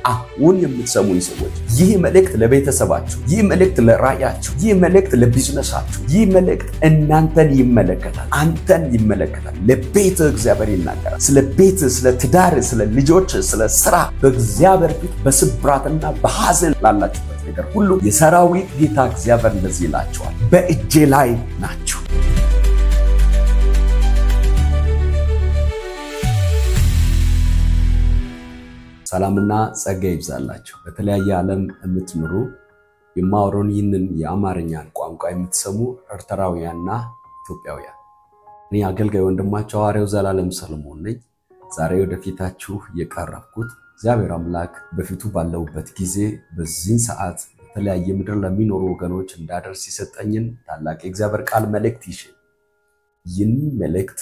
አሁን የምትሰሙኝ ሰዎች ይህ መልእክት ለቤተሰባችሁ ይህ መልእክት ለራያችሁ ይህ መልእክት ለቢዝነሳችሁ ይህ መልእክት እናንተን ይመለከታል አንተን ይመለከታል ለቤት እግዚአብሔር ይናገራል ስለ ቤት ስለ ትዳር ስለ ልጆች ስለ ስራ በእግዚአብሔር ፊት በስብራትና በሐዘን ላላችሁበት ነገር ሁሉ የሰራዊት ጌታ እግዚአብሔር እንደዚህ ይላችኋል በእጄ ላይ ናችሁ ሰላምና ጸጋ ይብዛላችሁ በተለያየ ዓለም የምትኖሩ የማወራውን ይህንን የአማርኛን ቋንቋ የምትሰሙ ኤርትራውያንና ኢትዮጵያውያን እኔ አገልጋይ ወንድማችሁ ሐዋርያው ዘላለም ሰለሞን ነኝ ዛሬ ወደፊታችሁ የቀረብኩት እግዚአብሔር አምላክ በፊቱ ባለውበት ጊዜ በዚህ ሰዓት በተለያየ ምድር ለሚኖሩ ወገኖች እንዳደርስ ይሰጠኝን ታላቅ የእግዚአብሔር ቃል መልእክት ይዤ ይህን መልእክት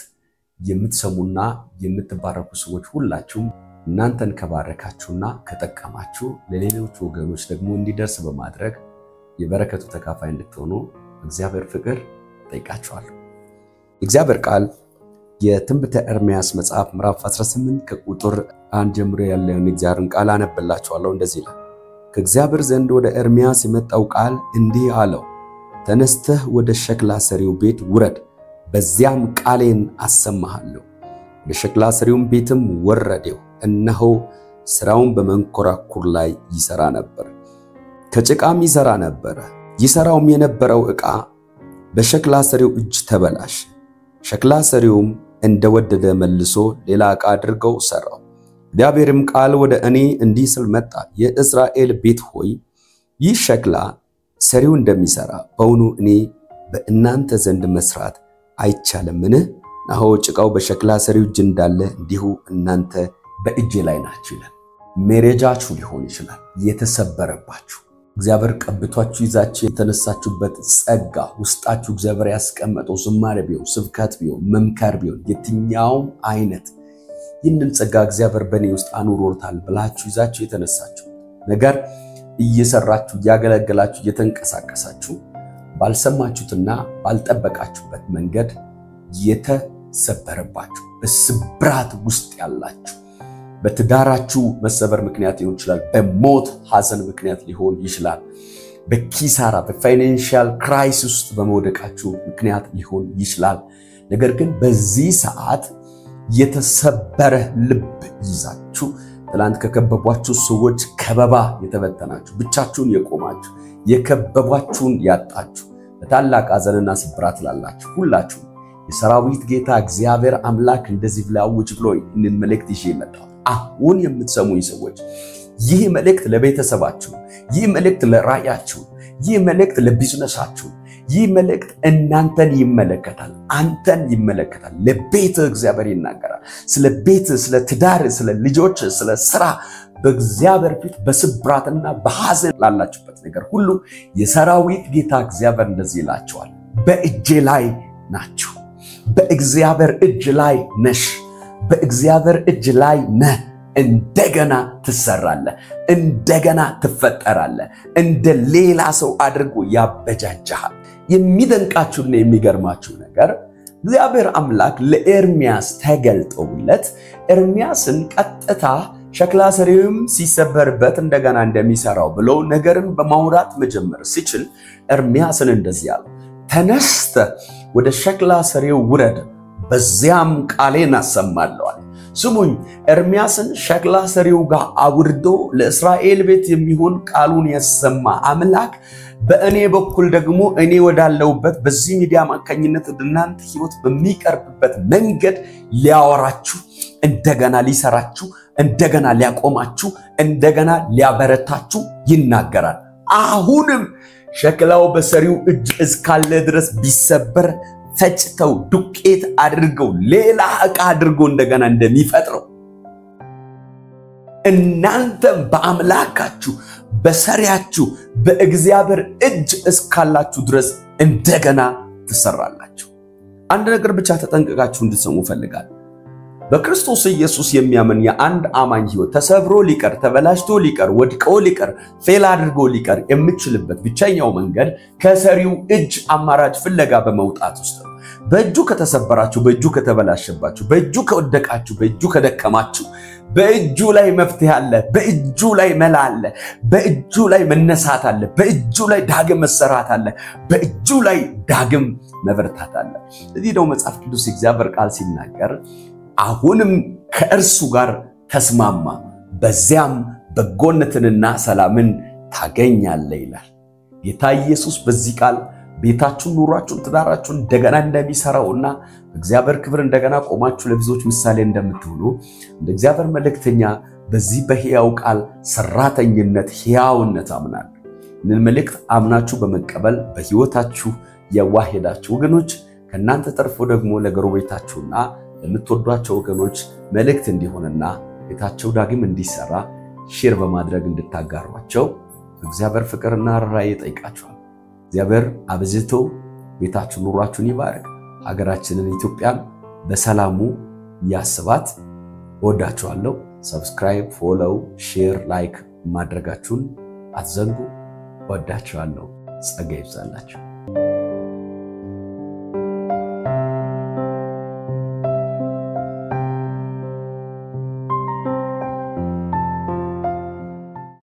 የምትሰሙና የምትባረኩ ሰዎች ሁላችሁም እናንተን ከባረካችሁና ከጠቀማችሁ ለሌሎች ወገኖች ደግሞ እንዲደርስ በማድረግ የበረከቱ ተካፋይ እንድትሆኑ እግዚአብሔር ፍቅር ጠይቃችኋለሁ እግዚአብሔር ቃል የትንቢተ ኤርምያስ መጽሐፍ ምዕራፍ 18 ከቁጥር 1 ጀምሮ ያለውን እግዚአብሔርን ቃል አነብላችኋለሁ እንደዚህ ይላል ከእግዚአብሔር ዘንድ ወደ ኤርምያስ የመጣው ቃል እንዲህ አለው ተነስተህ ወደ ሸክላ ሰሪው ቤት ውረድ በዚያም ቃሌን አሰማሃለሁ በሸክላ ሰሪው ቤትም ወረደው እነሆ ስራውን በመንኮራኩር ላይ ይሰራ ነበር ከጭቃም ይሰራ ነበር ይሰራውም የነበረው ዕቃ በሸክላ ሰሪው እጅ ተበላሽ ሸክላ ሰሪውም እንደወደደ መልሶ ሌላ ዕቃ አድርገው ሰራው እግዚአብሔርም ቃል ወደ እኔ እንዲህ ስል መጣ የእስራኤል ቤት ሆይ ይህ ሸክላ ሰሪው እንደሚሰራ በእውኑ እኔ በእናንተ ዘንድ መስራት አይቻልምን ናሆ ጭቃው በሸክላ ሰሪው እጅ እንዳለ እንዲሁ እናንተ በእጄ ላይ ናችሁ ይላል መሬጃችሁ ሊሆን ይችላል የተሰበረባችሁ እግዚአብሔር ቀብቷችሁ ይዛችሁ የተነሳችሁበት ጸጋ ውስጣችሁ እግዚአብሔር ያስቀመጠው ዝማሬ ቢሆን ስብከት ቢሆን መምከር ቢሆን የትኛውም አይነት ይህንን ጸጋ እግዚአብሔር በእኔ ውስጥ አኑሮታል ብላችሁ ይዛችሁ የተነሳችሁ ነገር እየሰራችሁ ያገለገላችሁ የተንቀሳቀሳችሁ ባልሰማችሁትና ባልጠበቃችሁበት መንገድ የተሰበረባችሁ በስብራት ውስጥ ያላችሁ በትዳራችሁ መሰበር ምክንያት ሊሆን ይችላል በሞት ሐዘን ምክንያት ሊሆን ይችላል በኪሳራ በፋይናንሻል ክራይሲስ ውስጥ በመውደቃችሁ ምክንያት ሊሆን ይችላል ነገር ግን በዚህ ሰዓት የተሰበረ ልብ ይዛችሁ ትላንት ከከበቧችሁ ሰዎች ከበባ የተበተናችሁ ብቻችሁን የቆማችሁ የከበቧችሁን ያጣችሁ በታላቅ ሐዘንና ስብራት ላላችሁ ሁላችሁ የሰራዊት ጌታ እግዚአብሔር አምላክ እንደዚህ ብላውጅ ብሎኝ እንን መልእክት ይዤ መጣሁ አሁን የምትሰሙኝ ሰዎች ይህ መልእክት ለቤተሰባችሁ ይህ መልእክት ለራያችሁ ይህ መልእክት ለቢዝነሳችሁ ይህ መልእክት እናንተን ይመለከታል አንተን ይመለከታል ለቤት እግዚአብሔር ይናገራል ስለ ቤት ስለ ትዳር ስለ ልጆች ስለ ስራ በእግዚአብሔር ፊት በስብራትና በሐዘን ላላችሁበት ነገር ሁሉ የሰራዊት ጌታ እግዚአብሔር እንደዚህ ይላችኋል በእጄ ላይ ናችሁ በእግዚአብሔር እጅ ላይ ነሽ በእግዚአብሔር እጅ ላይ ነህ እንደገና ትሰራለህ እንደገና ትፈጠራለህ እንደ ሌላ ሰው አድርጎ ያበጃጃል የሚደንቃችሁና የሚገርማችሁ ነገር እግዚአብሔር አምላክ ለኤርምያስ ተገልጦለት ኤርምያስን ቀጥታ ሸክላ ሰሪውም ሲሰበርበት እንደገና እንደሚሰራው ብሎ ነገርን በማውራት መጀመር ሲችል ኤርምያስን እንደዚህ ያለው ተነስተ ወደ ሸክላ ሰሪው ውረድ በዚያም ቃሌን አሰማለሁ ስሙኝ ኤርምያስን ሸክላ ሰሪው ጋር አውርዶ ለእስራኤል ቤት የሚሆን ቃሉን ያሰማ አምላክ በእኔ በኩል ደግሞ እኔ ወዳለውበት በዚህ ሚዲያ ማከኝነት እናንተ ህይወት በሚቀርብበት መንገድ ሊያወራችሁ እንደገና ሊሰራችሁ እንደገና ሊያቆማችሁ እንደገና ሊያበረታችሁ ይናገራል አሁንም ሸክላው በሰሪው እጅ እስካለ ድረስ ቢሰበር ፈጭተው ዱቄት አድርገው ሌላ ዕቃ አድርገው እንደገና እንደሚፈጥረው እናንተም በአምላካችሁ በሰሪያችሁ በእግዚአብሔር እጅ እስካላችሁ ድረስ እንደገና ትሰራላችሁ አንድ ነገር ብቻ ተጠንቀቃችሁ እንድትሰሙ ፈልጋለሁ በክርስቶስ ኢየሱስ የሚያምን የአንድ አማኝ ህይወት ተሰብሮ ሊቀር ተበላሽቶ ሊቀር ወድቆ ሊቀር ፌል አድርጎ ሊቀር የምትችልበት ብቻኛው መንገድ ከሰሪው እጅ አማራጭ ፍለጋ በመውጣት ውስጥ ነው በእጁ ከተሰበራችሁ በእጁ ከተበላሸባችሁ በእጁ ከወደቃችሁ በእጁ ከደከማችሁ በእጁ ላይ መፍትሄ አለ በእጁ ላይ መላ አለ በእጁ ላይ መነሳት አለ በእጁ ላይ ዳግም መሰራት አለ በእጁ ላይ ዳግም መበርታት አለ እዚህ ነው መጽሐፍ ቅዱስ እግዚአብሔር ቃል ሲናገር አሁንም ከእርሱ ጋር ተስማማ በዚያም በጎነትንና ሰላምን ታገኛለህ ይላል ጌታ ኢየሱስ በዚህ ቃል ቤታችሁን ኑሯችሁን ትዳራችሁን እንደገና እንደሚሰራውና እግዚአብሔር ክብር እንደገና ቆማችሁ ለብዙዎች ምሳሌ እንደምትሆኑ እንደ እግዚአብሔር መልእክተኛ በዚህ በሕያው ቃል ሰራተኝነት ሕያውነት አምናለሁ እንን መልእክት አምናችሁ በመቀበል በሕይወታችሁ ያዋሄዳችሁ ወገኖች ከናንተ ተርፎ ደግሞ ለጎረቤታችሁና ለምትወዷቸው ወገኖች መልእክት እንዲሆንና ቤታቸው ዳግም እንዲሰራ ሼር በማድረግ እንድታጋሯቸው እግዚአብሔር ፍቅርና ራእይ ጠይቃችኋል እግዚአብሔር አብዝቶ ቤታችሁን ኑሯችሁን ይባርክ ሀገራችንን ኢትዮጵያን በሰላሙ ያስባት ወዳችኋለሁ ሰብስክራይብ ፎሎው ሼር ላይክ ማድረጋችሁን አትዘንጉ ወዳችኋለሁ ጸጋ ይብዛላችሁ